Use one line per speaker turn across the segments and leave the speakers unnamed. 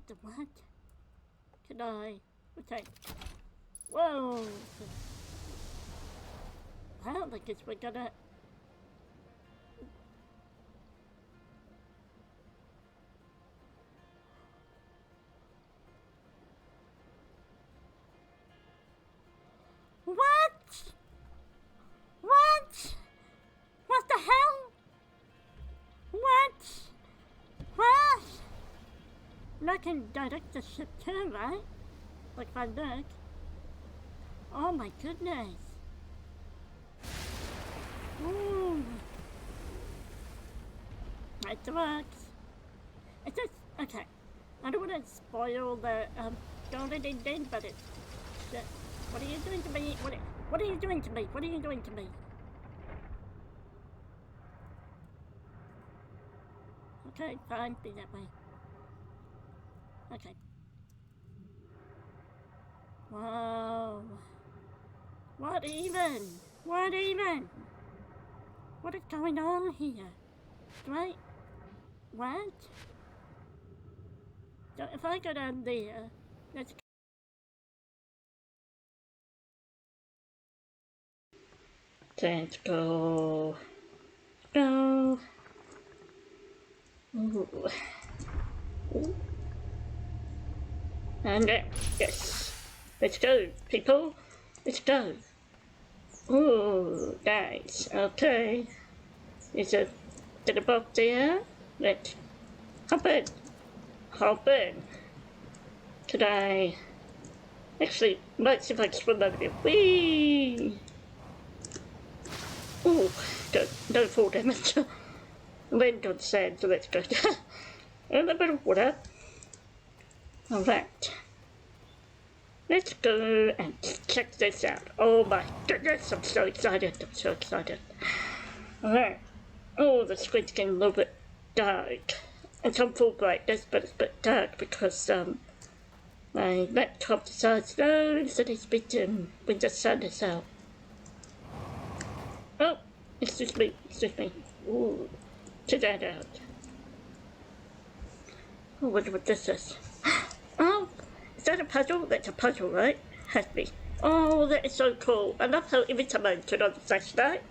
The what? Can I? Okay. Whoa! Well, I guess we're gonna... What? What? What the hell? What? What? And I can direct the ship too, right? Like if I look. Oh my goodness. Ooh. It works. It's just, okay. I don't want to spoil the golden ending, but it's... What are you doing to me? What are you doing to me? What are you doing to me? Okay, fine, be that way. Okay. Whoa. What even? What even? What is going on here? Right? What? So if I go down there, let's... Let's go. Go. Ooh. Ooh. And yes. Let's go, people. Let's go. Ooh, nice. Okay. Is it above there? Let's hop in. Hop in. Could I... Actually, might see if I can swim over there. Whee! Ooh, don't fall damage. Land on sand, so that's good. A little bit of water. Alright. Let's go and check this out. Oh my goodness, I'm so excited. I'm so excited. Alright. Oh, the screen's getting a little bit dark. It's on full brightness, but it's a bit dark because my laptop decides no, instead it's bitten when the sun is out. Oh, excuse me. Ooh, check that out. I wonder what this is. Oh, is that a puzzle? That's a puzzle, right? Has to be. Oh, that is so cool. I love how every time I turn on the flashlight,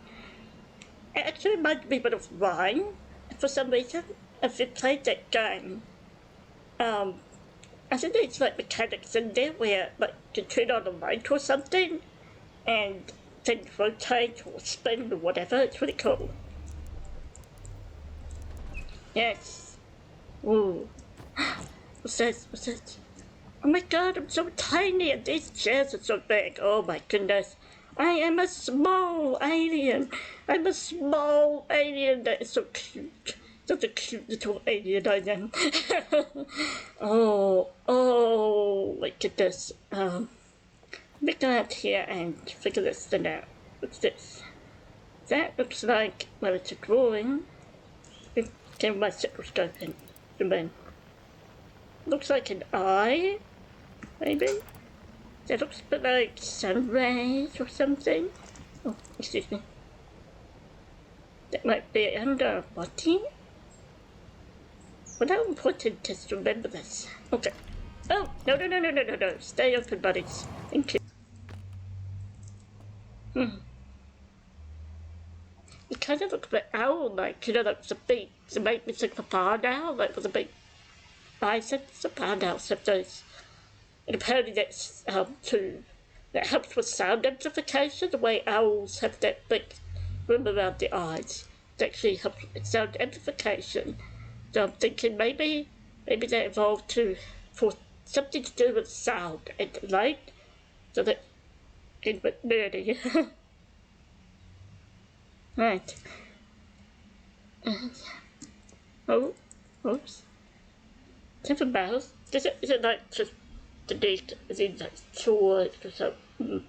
it actually reminds me a bit of Rhyme, for some reason. If you played that game, I think there's like mechanics in there where like you turn on a light or something, and things rotate or spin or whatever. It's really cool. Yes. Ooh. What's this? What's this? Oh my god, I'm so tiny and these chairs are so big. Oh my goodness. I am a small alien. I'm a small alien that is so cute. Such a cute little alien I am. Oh my goodness. Let me go out here and figure this thing out. What's this? That looks like, well, it's a drawing. Can my spectroscope in? Zoom in. Looks like an eye, maybe? That looks a bit like sun rays or something. Oh, excuse me. That might be under a body. Well, how important is to remember this? Okay. Oh, no. Stay open, buddies. Thank you. It kind of looks a bit owl-like, you know, like the beak. It made me think of a barn owl, like with a big biceps, a barn owl, except those. And apparently that's that helps with sound amplification, the way owls have that big rim around the eyes. It actually helps with sound amplification. So I'm thinking maybe they evolved for something to do with sound and light, so that it's a bit nerdy. Right. Oh, oops. Type of mouse? Is it like just the date, as in like sword or something?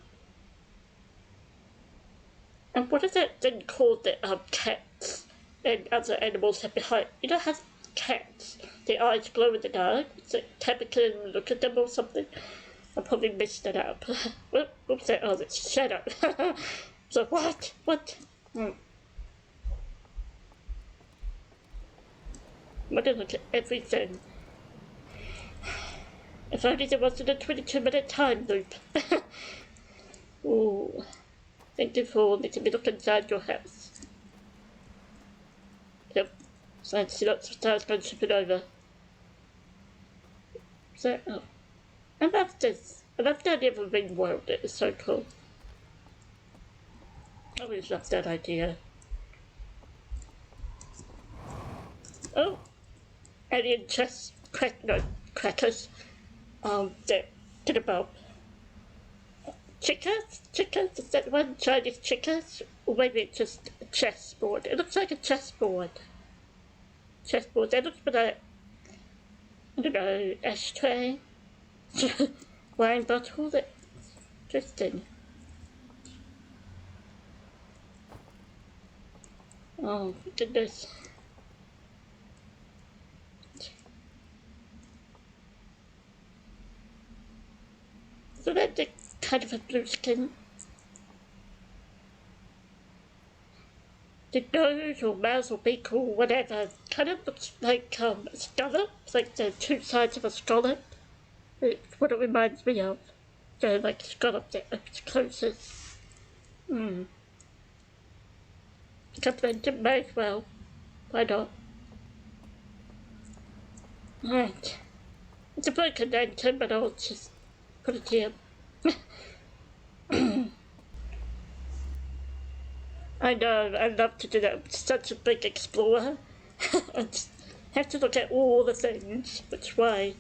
And what is that thing called that cats and other animals have behind? You know how cats, their eyes glow in the dark? It's like Tabitha and look at them or something? I probably messed that up. What's that? Oh, that's shut up. So what? What? I'm gonna look at everything. If only there wasn't a 22-minute time loop. Ooh. Thank you for letting me look inside your house. Yep. So I see lots of stars going supernova. So, oh. I love this. I love the idea of a ring world. It is so cool. I always loved that idea. Oh! Alien chess crackers. They're about chickers? Chickers? Is that one? Chinese chickers? Or maybe it's just a chessboard. It looks like a chessboard. Chessboard. That looks like, I don't know, ashtray. Wine bottle. That's interesting. Oh, goodness. So that's a kind of a blue skin. The nose or mouth or beak or whatever kind of looks like a scallop, like the two sides of a scallop. It's what it reminds me of. So like a scallop that closes. Compliment it may as well. Why not? Right. It's a broken lantern, but I'll just put it here. I know, I love to do that. I'm such a big explorer. I just have to look at all the things, which is why,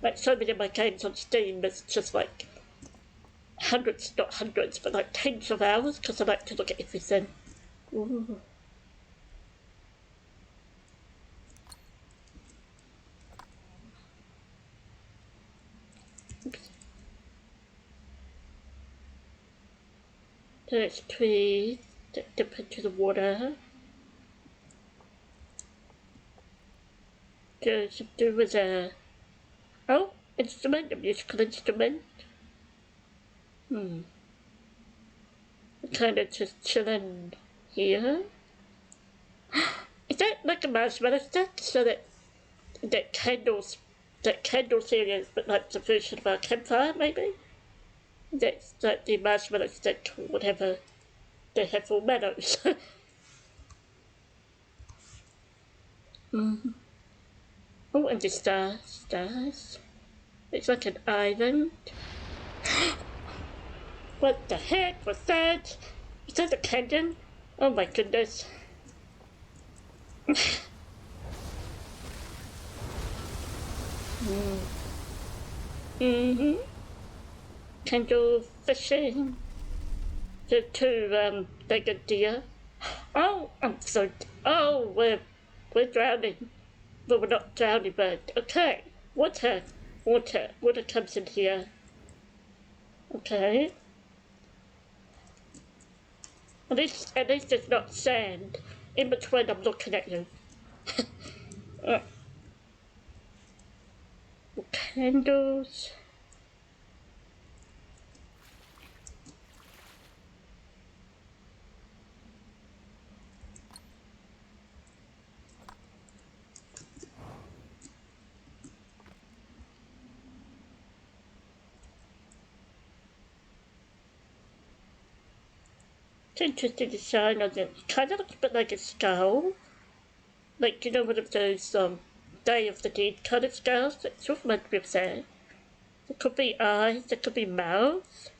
like so many of my games on Steam, it's just like hundreds, not hundreds, but like tens of hours, because I like to look at everything. Ooh. There's trees that dip into the water. There's to do with a instrument, a musical instrument. I'm kind of just chilling here. Is that like a marshmallow stick? So that candle series, but like the version of our campfire, maybe? That's like the marshmallow stick or whatever they have for meadows. Oh, and the stars. It's like an island. What the heck was that? Is that a canyon? Oh my goodness. Candle fishing. The two legged deer. Oh, oh, we're drowning. But we're not drowning, but okay. Water comes in here. Okay. At least there's not sand in between. I'm looking at you. Candles. It's interesting design on it. Kind of looks a bit like a skull. Like, you know, one of those Day of the Dead kind of skulls. It sort of reminds me of that. There could be eyes, there could be mouths.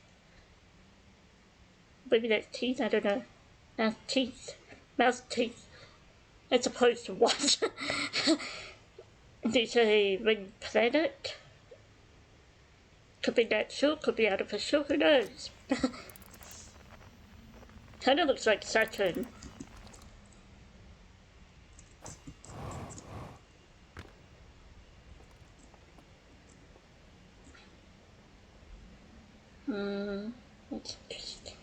Maybe that's teeth, I don't know. Mouth teeth. Mouth teeth. As opposed to what? There's a ring planet. Could be natural, could be artificial, who knows? Kind of looks like Saturn. That's interesting.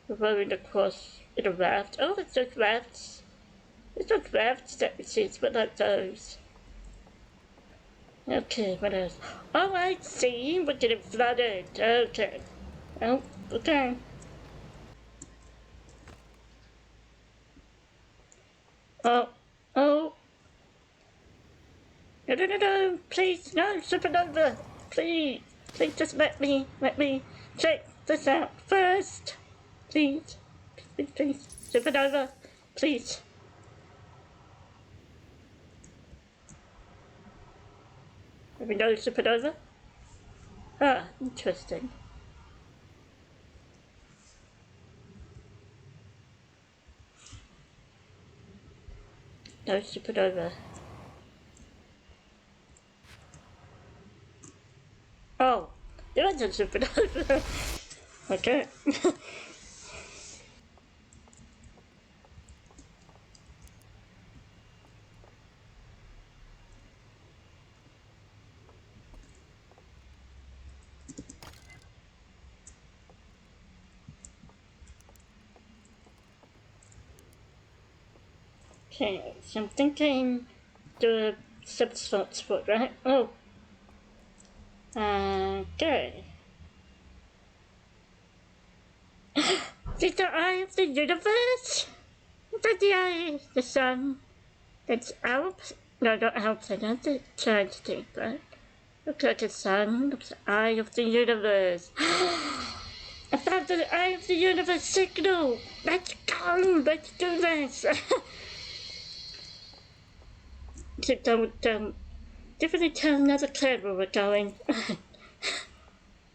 We're rowing across in a raft. Oh, it's those rafts. It's those rafts that we see. It's what like those. Okay, what else? Oh, I see. We're getting flooded. Okay. Oh, okay. Oh, oh. No, please, no, supernova. please just let me check this out first. Please, Supernova, please. Have we no Supernova? Ah, interesting. No Supernova. Oh, there is a Supernova. Okay. Okay, so I'm thinking the subslots spot, right? Oh. Okay. Is the eye of the universe? Is that the eye, the sun? That's our, no, not our planet, the giant thing, right? Looks like a sun, looks like the eye of the universe. I found the eye of the universe signal! Let's go! Let's do this! Definitely tell another clan where we're going.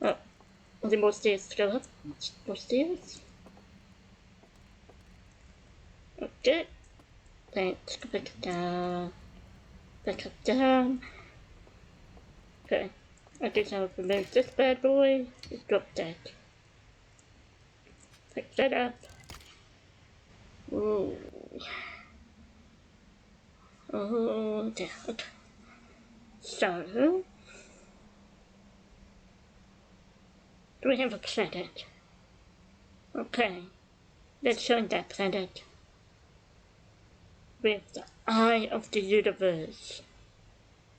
Oh, are there more stairs to go up? More stairs? Okay. Let's go back down. Back up down. Okay. I guess I'll remove this bad boy. Just drop that. Pick that up. Ooh. Oh, there. Okay. So, do we have a planet? Okay. Let's show that planet. We have the eye of the universe.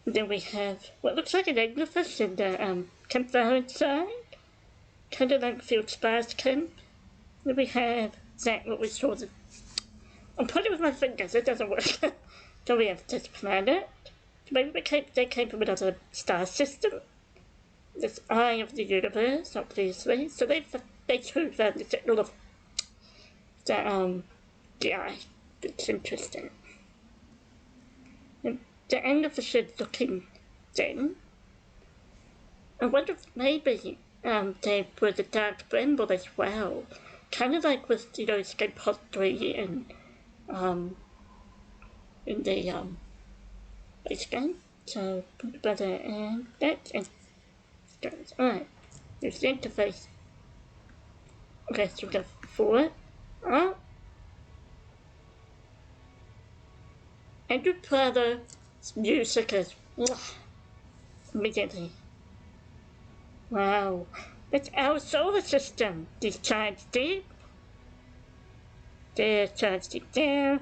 Then we have what looks like an anglerfish in the campfire inside. Kind of like Field Spice camp. Then we have that what we saw the... I'm pointing with my fingers, it doesn't work. So we have this planet. So maybe they came from another star system. This eye of the universe, obviously. So they too found the signal of the eye. It's interesting. And the end of the shed looking thing. I wonder if maybe they were the Dark Bramble as well. Kind of like with, Escape Pod 3 and in the base game. So put the brother and that and starts. Alright. There's the interface. Okay, so we go forward. Oh. Andrew Prado music is immediately. Wow. That's our solar system. These charged deep. They're charged deep there.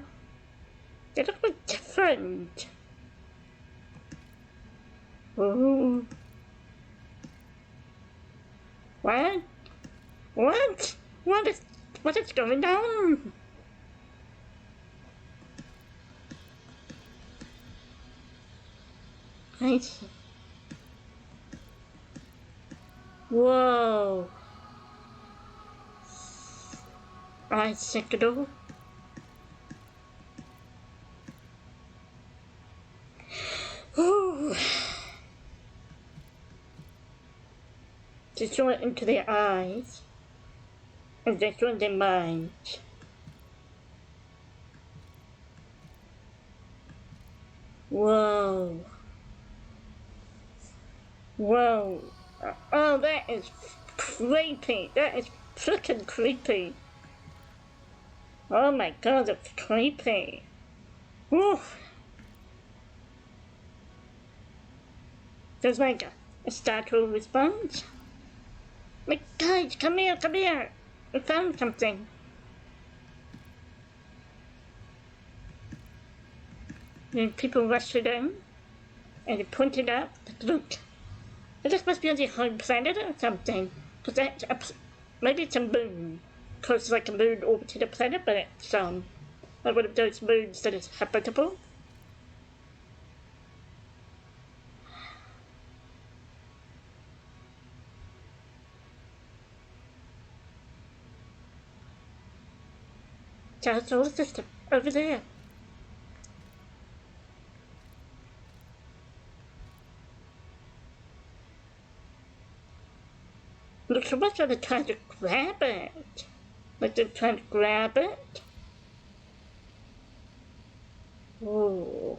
They look like different. Ooh. What? What? What is going on? I see. Whoa. I signal. Ooh. Just show it into their eyes. And just show their minds. Whoa. Whoa. Oh, that is creepy. That is freaking creepy. Oh my god, that's creepy. Whew. There's like a startled response. Like, guys, come here. I found something. And people rushed it in, and they pointed out, look, this must be on the home planet or something. Because that's maybe it's a moon. Close like a moon orbiting a planet, but it's like one of those moons that is habitable. . to our solar system, over there. Looks like they're trying to grab it. Like they're trying to grab it. Ooh.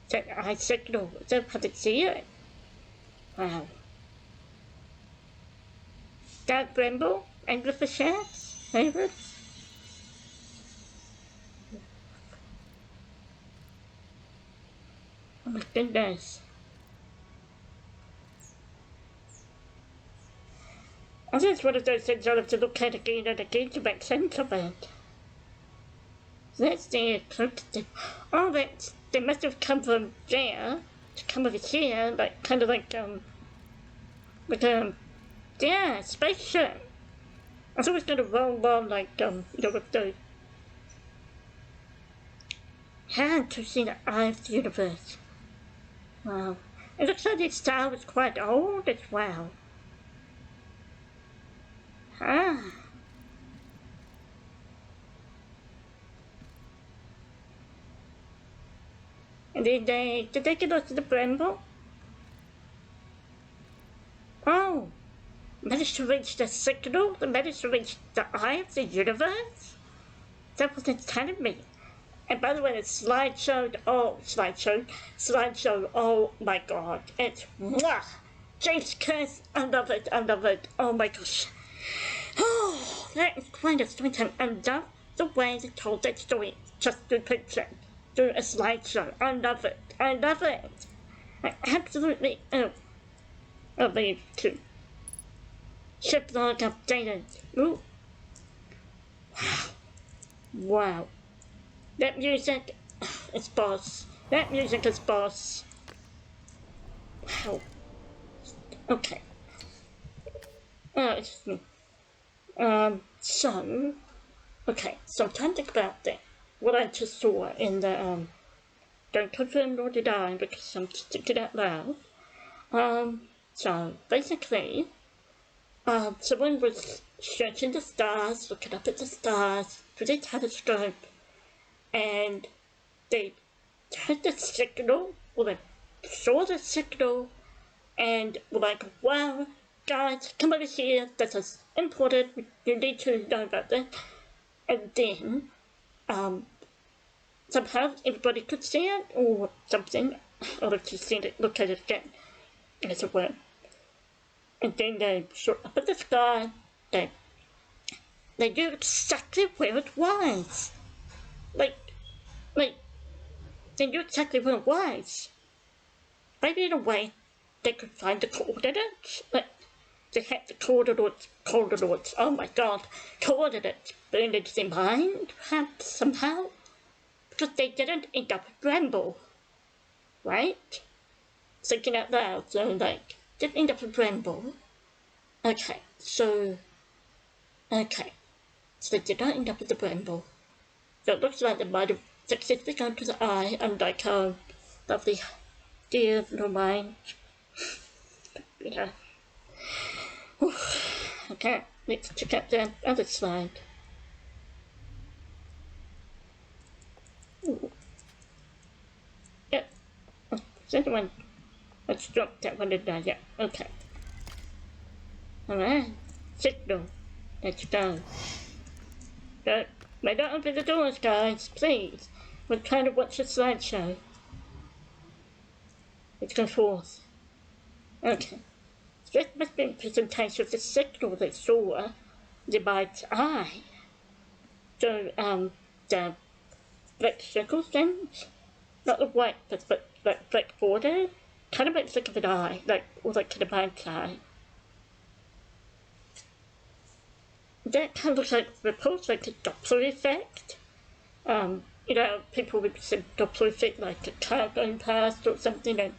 That eye signal, is that how they see it? Wow. Dark Bramble, Anglerfish Shafts, favourites? Oh my goodness. I think it's one of those things I'll have to look at again and again to make sense of it. That's the oh, that's, they must have come from there to come over here, like kind of like yeah, spaceship. I thought it was gonna roll on like with the hand to see the eye of the universe. Wow. It looks like this star was quite old as well. Ah. And did they get us to the Bramble? Oh, managed to reach the signal? They managed to reach the eye of the universe? That was it's telling me. And by the way, the slideshow, oh my god, it's mwah! James Curse, I love it, oh my gosh. Oh, that is quite a storytelling, and love the way they told that story, just through picture, through a slideshow. I love it. I absolutely, I believe too. Ship log updated. Ooh. Wow. That music is boss. That music is boss. Wow. Okay. Excuse me. Okay, so I'm trying to think about that. What I just saw in the, don't confirm nor deny because I'm just thinking out loud. So basically, someone was searching the stars, looking up at the stars through their telescope, and they heard the signal, or they saw the signal, and were like, wow, guys, come over here, this is important, you need to know about this. And then, somehow everybody could see it, or something, or if you see it, look at it again, as it were. And then they saw up at the sky, they knew exactly where it was. Like, they knew exactly where it was. Maybe in a way, they could find the coordinates. Like, they had the coordinates, oh my god, coordinates burned into their mind, perhaps, somehow. Because they didn't end up at Bramble, right? Thinking out loud, so like, didn't end up at Bramble. Okay, so they did not end up at the Bramble. So it looks like they might have successfully gone to the eye, and like, lovely dear little mind. Yeah. Okay, let's check out the other slide. Ooh. Yep. Oh, is that the one? Let's drop that one in there. Yeah, okay. Alright. Signal. Let's go. Don't open the doors, guys, please. We're trying to watch the slideshow. Let's go forth. Okay. This must be a presentation of the signal they saw the mind's eye. So, the black circle things, not the white, but like black border, kind of makes like of an eye, like, or like kind of mind's eye. That kind of looks like, reports like a Doppler effect. You know, people would say Doppler effect like a car going past or something, and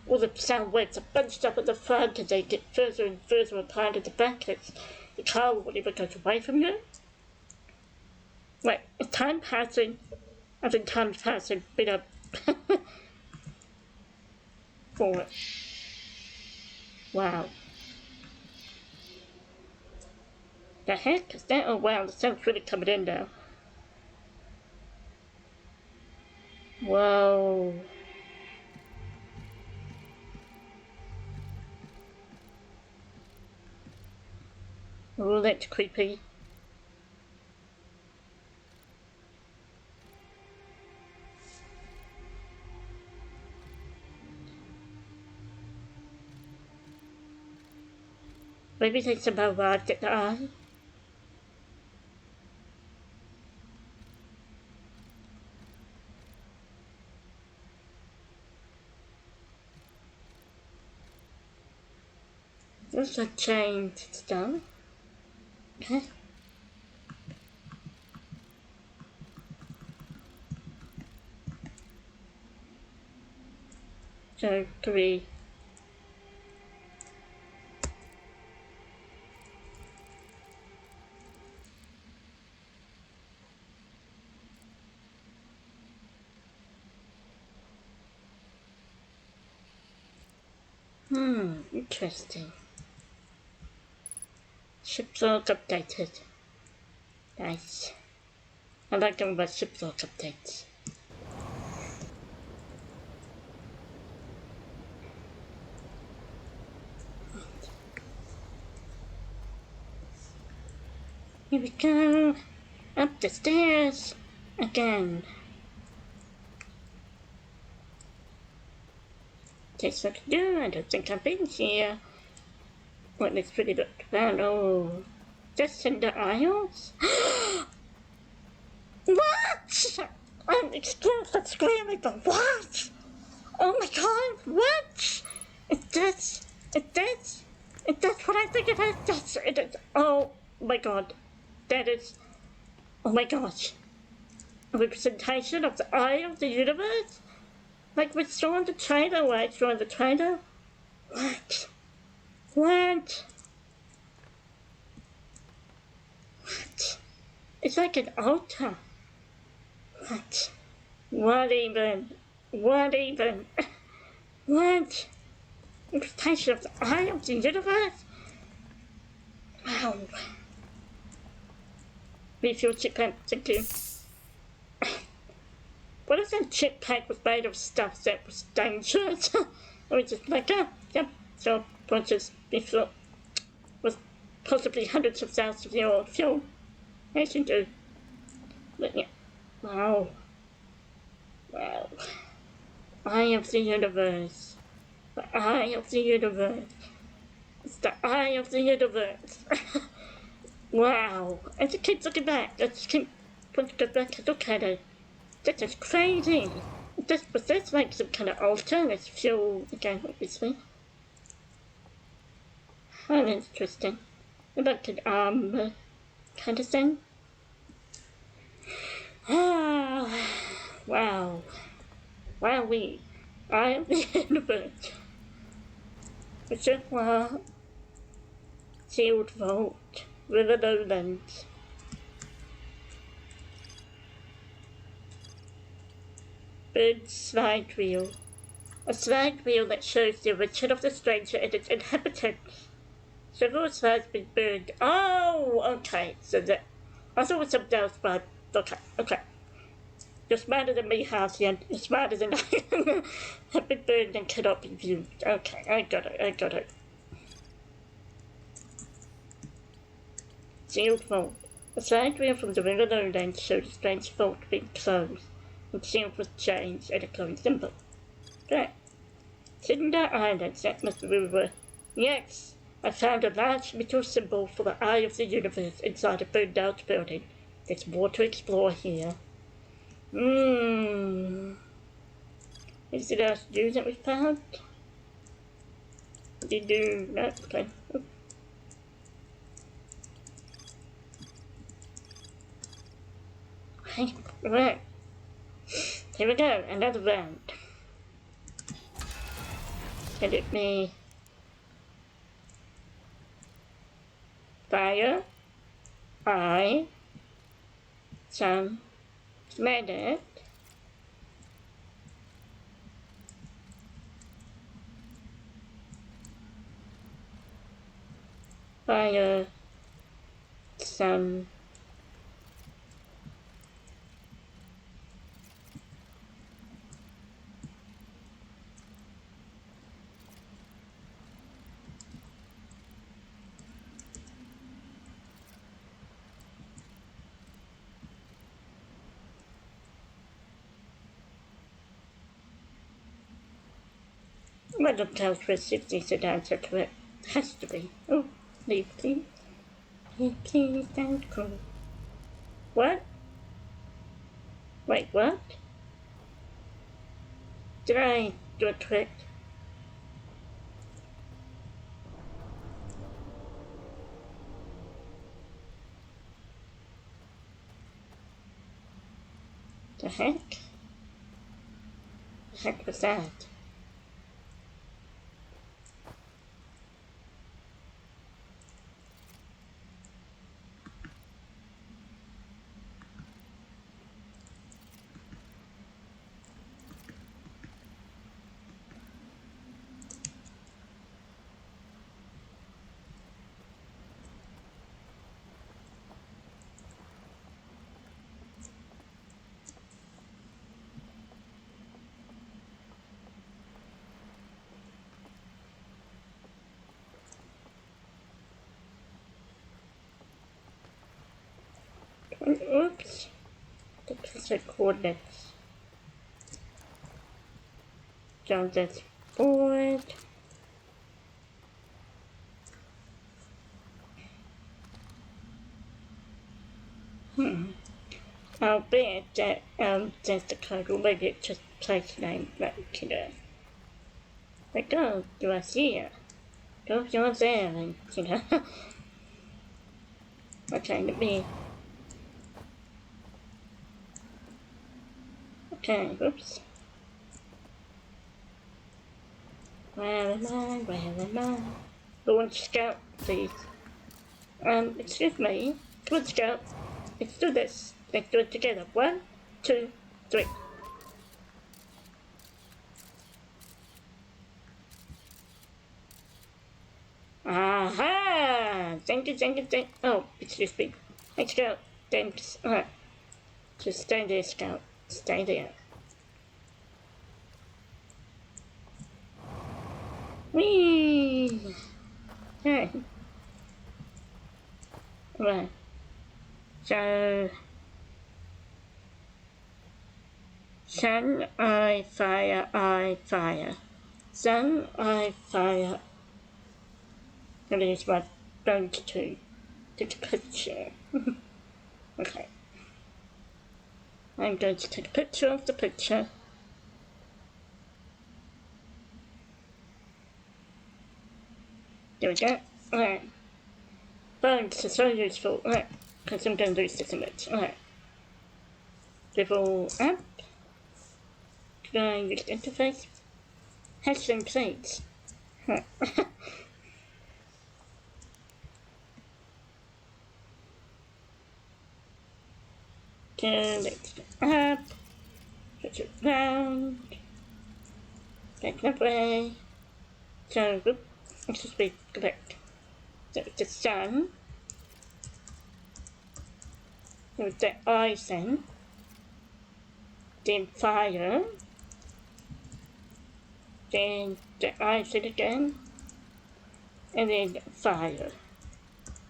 all the sound waves are bunched up at the front and they get further and further apart at the back as the car or whatever goes away from you. Like, is time passing? I think time's passing, been up for it. Wow. The heck is that? Oh wow, the sun's really coming in now. Whoa. Oh, that's creepy. Maybe they somehow arrived at the eye. There's a chained stone. Okay. So, 3. Interesting. Ships all updated. Nice. I like them about ships all updates. Here we go. Up the stairs. Again. Takes what to do. I don't think I've been here. What looks pretty good. Oh. Just in the aisles? What? I'm explosive screaming, but what? Oh my god, what? It does. It does. It does what I think it is. That's it is. Oh my god. That is. Oh my gosh. A representation of the eye of the universe? Like we saw in the trailer, right? Saw in the trailer? What? What? What? It's like an altar. What? What even? What even? What? Representation of the eye of the universe? Wow. Refuel chip pack, thank you. What if that chip pack was made of stuff that was dangerous? Or just like, yep, so bunches refuel with possibly hundreds of thousands of year old fuel. As you do. But yeah. Wow. Wow. Eye of the universe. The eye of the universe. It's the eye of the universe. Wow. I just keep looking back. I just keep want to go back and look at it. That is crazy. Was this like some kind of altar? Let's fuel again, obviously. Oh, interesting. Like an arm kind of thing. Ah, wow. Wowee. I am the universe. Reservoir. Sealed vault. River lowlands. Bird slide wheel. A slide wheel that shows the origin of the stranger and its inhabitants. Several slides been burned. Oh, okay. So that. I thought it was something else, but okay. You're smarter than me, Halcyon. You're smarter than I have been burned and cannot be viewed. Okay, I got it. Sealed vault. A side wheel from the river lowlands showed a strange vault being closed and sealed with chains and a glowing symbol. Okay. Cinder Islands, that must be river. Yes, I found a large metal symbol for the eye of the universe inside a burned out building. There's more to explore here. Is it else new that we found? Did you do? No, okay. Okay, right. Here we go, another round. Can it be fire, eye, some planet, fire, some random characteristics the answer to it. Has to be. Oh, leave please. Please don't call. What? Wait, what? Did I do it correct? The heck? The heck was that? Oops. The pixel coordinates. Jump this forward. I'll bet that there's the code will maybe it's just place name right here. Like, oh, you are here. Go, you're there, and you know. Okay, let me. Okay, oops. Where am I? Where am I? Launch scout, please. Excuse me. Come on, scout. Let's do this. Let's do it together. 1, 2, 3. Aha! Thank you, thank you, thank you. Oh, excuse me. Hey, scout. Thanks. Alright. Just stay there, scout. Stay there. Whee! Okay. Right. So, sun, I fire, I fire. Sun, I fire. That is what I'm going to do. Take a picture. Okay. I'm going to take a picture of the picture. There we go. Alright. Phones are so useful. Alright. Because I'm going to lose this image. Alright. Level up. Can I use the interface? Hashtag plates. Huh. Okay, let's go up. Push it round. Back that way. So, let's just be correct. So it's the sun. So it's the ice then fire. Then the ice again. And then fire.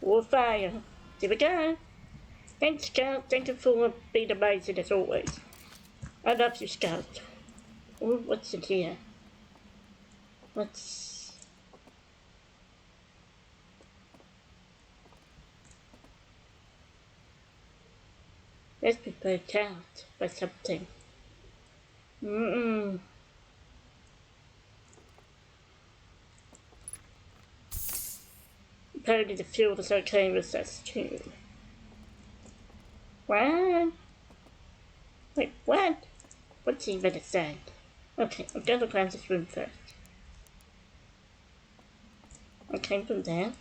Or fire. There we go. Thanks, Scout. Thank you for being amazing as always. I love you, Scout. Oh, what's in here? What's... Let's be burnt out by something. Apparently the fuel is okay with us too. What? Wait, what? What's even a sound? Okay, I'm gonna look around this room first. I came from there.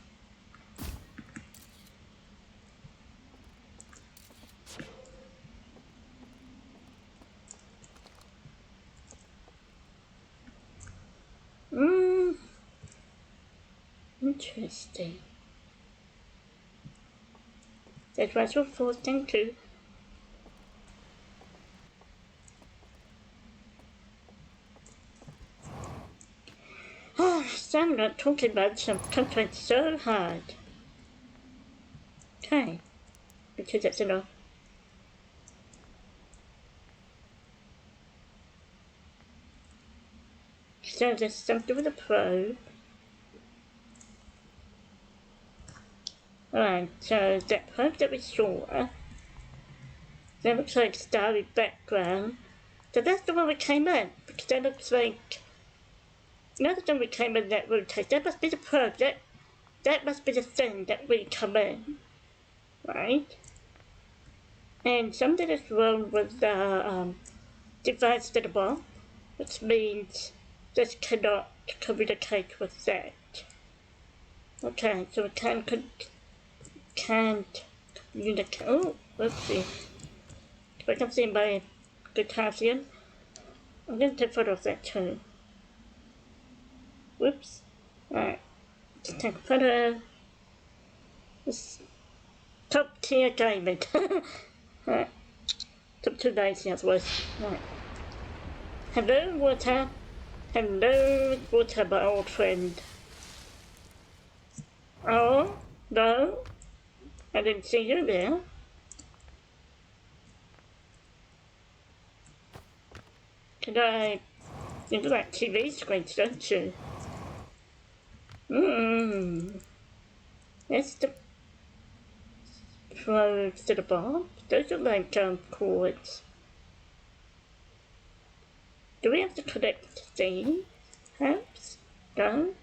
Interesting. There's Russell Force, thank you. So I'm not talking about some content so hard. Okay, because that's enough. So there's something with a probe. Alright, so that probe that we saw, that looks like starry background. So that's the one we came in, because that looks like another time we came in that rotate. That must be the probe. That must be the thing that we come in, right? And something is wrong with the device to the bomb, which means this cannot communicate with that. Okay, so we can't communicate. Oh, let's see. If I can see my guitar here, I'm going to take a photo of that too. Whoops. Alright, just take a photo. This top tier gaming. Alright, top 2 days here was. Alright. Hello, water. Hello, water, my old friend. Oh, no, I didn't see you there. You look like TV screens, don't you? That's the probes to the bomb. Those are like cords. Do we have to connect these? Perhaps? No?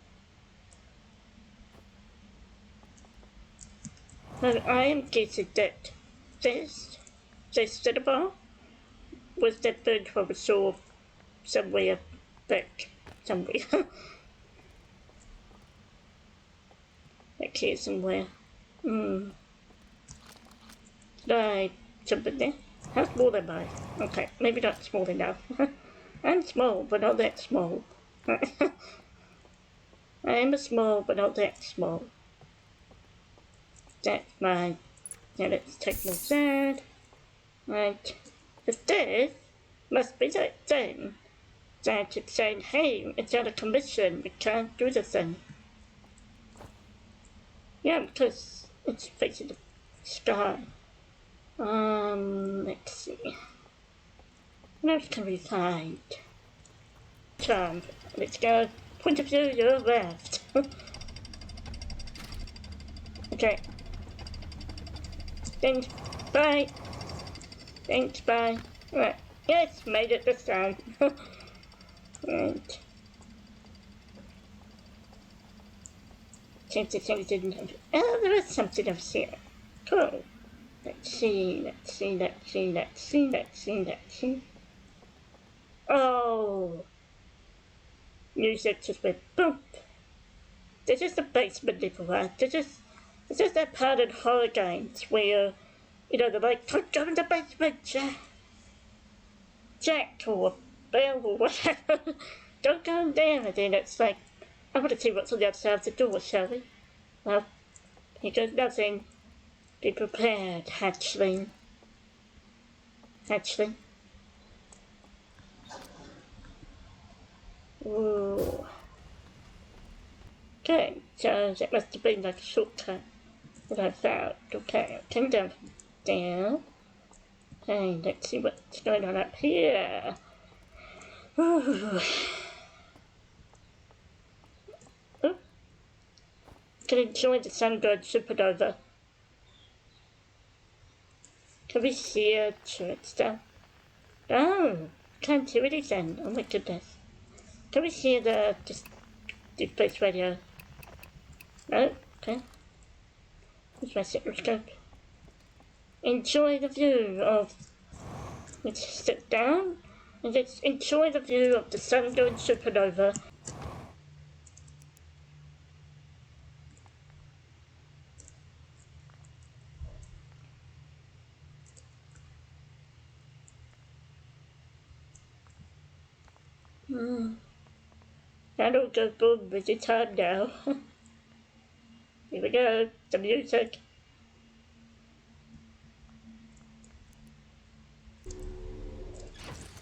Well, I am guessing that this to the bomb was that bird from we saw somewhere back somewhere. Back here somewhere. Right, something there. How small am I? Okay, maybe not small enough. I'm small, but not that small. I am small, but not that small. That's fine. Now let's take more sand. Right. But this must be that thing that it's saying, hey, it's out of commission, we can't do the thing. Yeah, because it's facing the sky. Let's see. What else can we find? Charm. Let's go. Point of view, you're left. Okay. Thanks. Bye. Thanks, bye. Right. Yes, made it this time. Right. Since it's anything. Oh, there is something else here. Cool. Let's see. Oh! Music just went boom. This is the basement level, right? This is that part in horror games where, they're like, don't go in the basement, Jack or Bill or whatever. Don't go in there. And then it's like, I want to see what's on the other side of the door, shall we? Well, here goes nothing. Be prepared, hatchling. Hatchling. Ooh. Okay, so that must have been like a shortcut that I found. Okay, I'll come down from there. Okay, let's see what's going on up here. Ooh. Ooh. Can enjoy the sun god supernova. Can we hear church stuff? Oh, can't hear anything. Oh my goodness. Can we hear the space radio? No? Okay. Here's my stethoscope. Enjoy the view of... Let's sit down and let's enjoy the view of the sun going supernova. That'll go boom with the time now. Here we go, the music.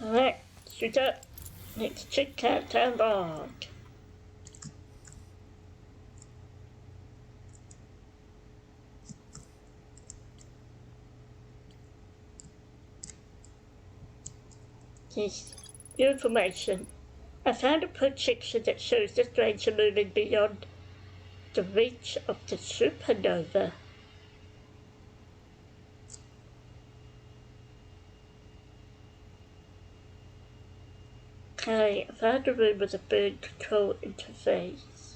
Alright, shoot up. Let's check out our log. This new information. I found a projection that shows the stranger moving beyond the reach of the supernova. Okay, I found a room with a bird control interface.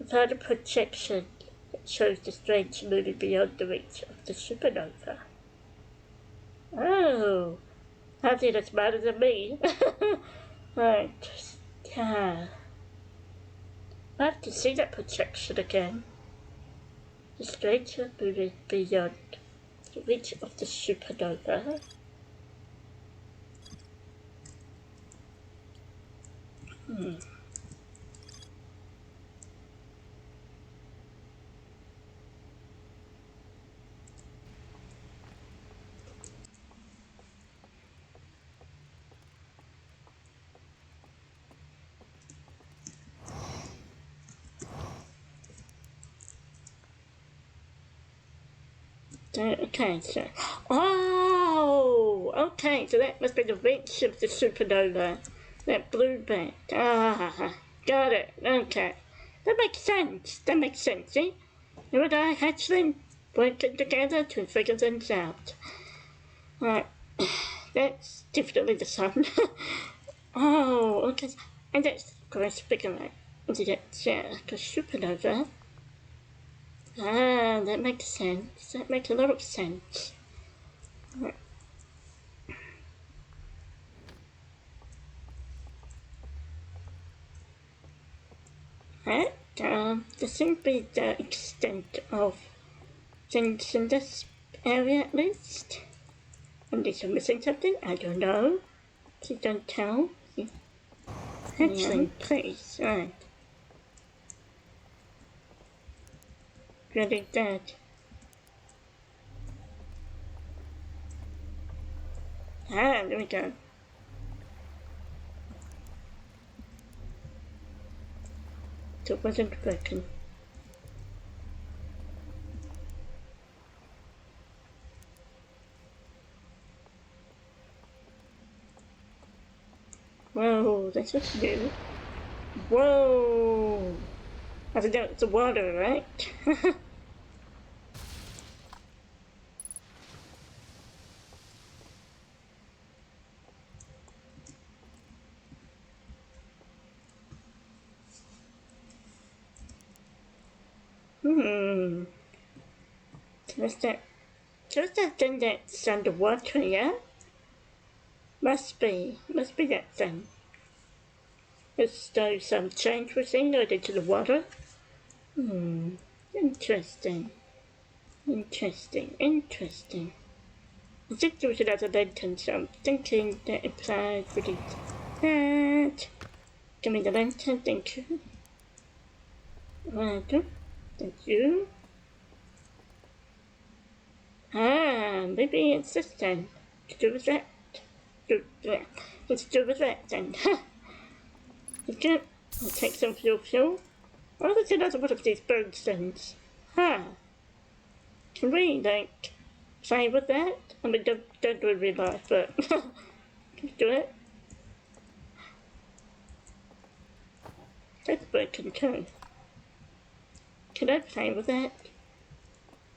I found a projection that shows the stranger moving beyond the reach of the supernova. Oh, I think that's better than me. Right, yeah. I have to see that projection again. The stranger moving beyond the reach of the supernova. Okay, so... Oh! Okay, so that must be the reach of the supernova. That blue band. Ah, got it. Okay. That makes sense. That makes sense, see? You and I actually working together to figure things out. Right. That's definitely the sun. Oh, okay. And that's, of course, bigger like the supernova. Ah, that makes sense. That makes a lot of sense. Right? This seems to be the extent of things in this area at least. Unless I'm missing something, I don't know. Please don't tell. Actually, please, right. Really dead. Ah, there we go. It wasn't working. Whoa, that's what's new. Whoa! I think that's the water, right? What's that? What's that thing that's underwater, yeah? Must be that thing. As though some change was ingoed into the water. Interesting. Interesting. I think there was another lantern, so I'm thinking that implies really that. Give me the lantern, thank you. Right, thank you. Ah, maybe it's this then. To do with that. Let's do with that then. Okay, I'll take some fuel. Oh, there's another one of these bird things. Huh. Can we, like, play with that? I mean, don't do it in real life, but can you do it? That's broken too. Can I play with that?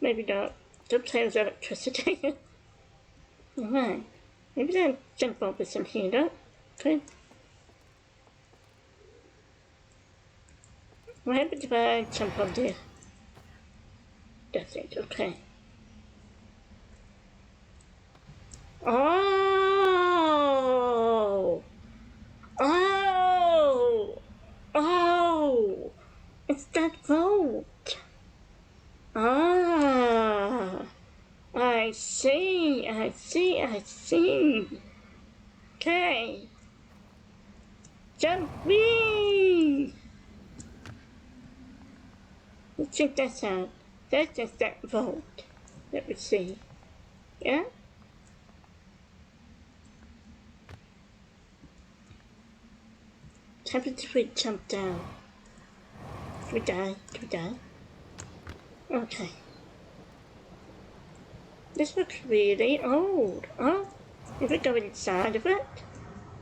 Maybe not. Don't play with electricity. Alright. Maybe then jump over some here, okay? What happens if I jump on there? That's it, okay. Oh! Oh! Oh! It's that vote! Ah! I see. Okay. Jump me! Let's check that out. That's just that vote. Let me see. Yeah? happens if we jump down? Do we die? Do we die? Okay. This looks really old. Oh, if we go inside of it?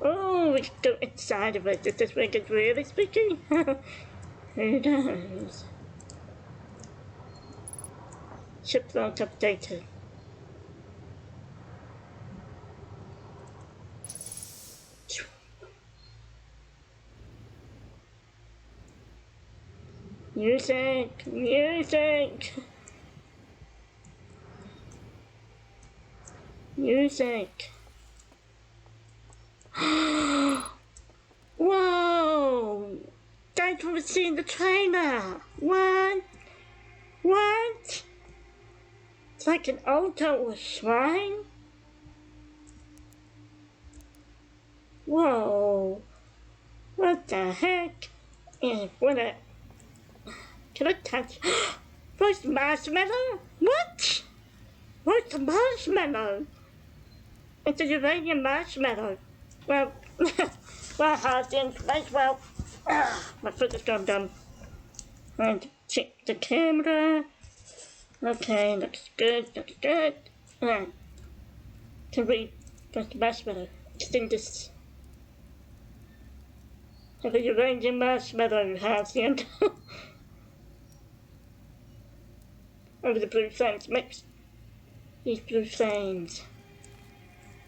Oh, we can go inside of it. Does this make it really spooky? Who knows? Ship vault updated. Music! Music! Music! Whoa! Thanks for seeing the trailer! What? What? It's like an altar or shrine? Whoa! What the heck? What a... Can I touch? Where's the marshmallow? What? Where's the marshmallow? It's a uranium marshmallow. Well, well, hard information. Well, my foot has gone dumb. And check the camera. Okay, looks good, looks good. Right. Can we press the marshmallow? Extend this. Have a uranium marshmallow, Halcyon. Over the blue flames, mix these blue flames.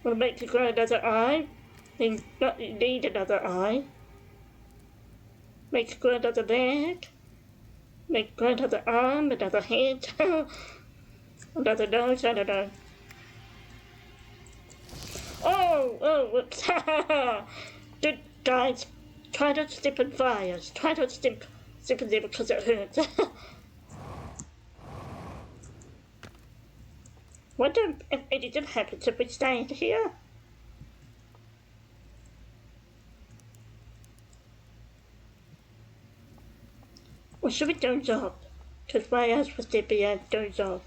Will make you grow another eye. Then not need another eye. Make you grow another leg. Make you grow another arm, another head, another nose, I don't know. Oh, whoops. Good guys, try not to step on fires. Try not to step on them because it hurts. Wonder if anything happens if we stay here. Or should we doze off? Because why else would there be a doze off?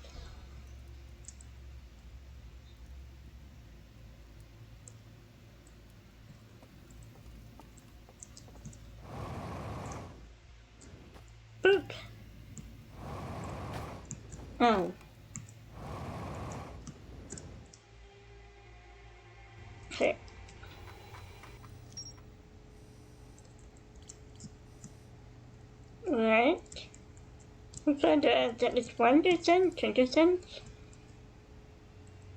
Boop! Oh. Okay. Right. We found out that it's 1%, 2%.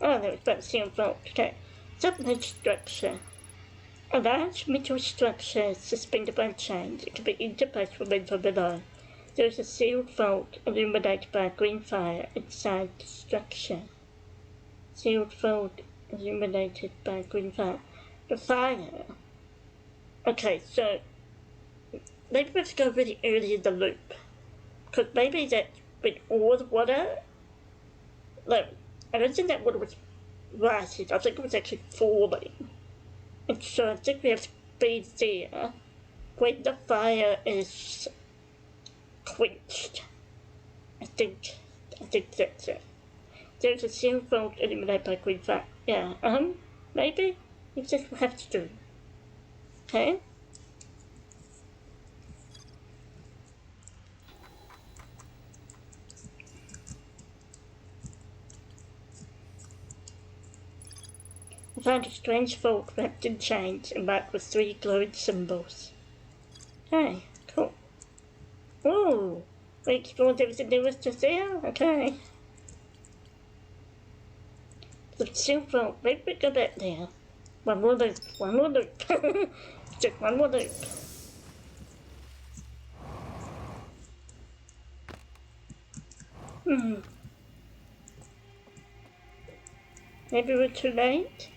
Oh, that was about the same vault. Okay. Submerged structure. A large metal structure suspended by chains. It can be interposed from in from below. There is a sealed vault illuminated by a green fire inside the structure. Sealed vault illuminated by a green fire. The fire. Okay, so maybe we have to go really early in the loop. Because maybe that with all the water, like, I don't think that water was rising, I think it was actually falling. And so I think we have to be there when the fire is quenched. I think that's it. There's a sealed vault illuminated by green fire. Yeah, maybe? It's just what we have to do. Okay? I found a strange vault wrapped in chains and marked with 3 glowing symbols. Okay, cool. Ooh, we explored everything there was just there? Okay. The sealed vault, maybe we go back there. One more loop. Just one more loop. Maybe we're too late?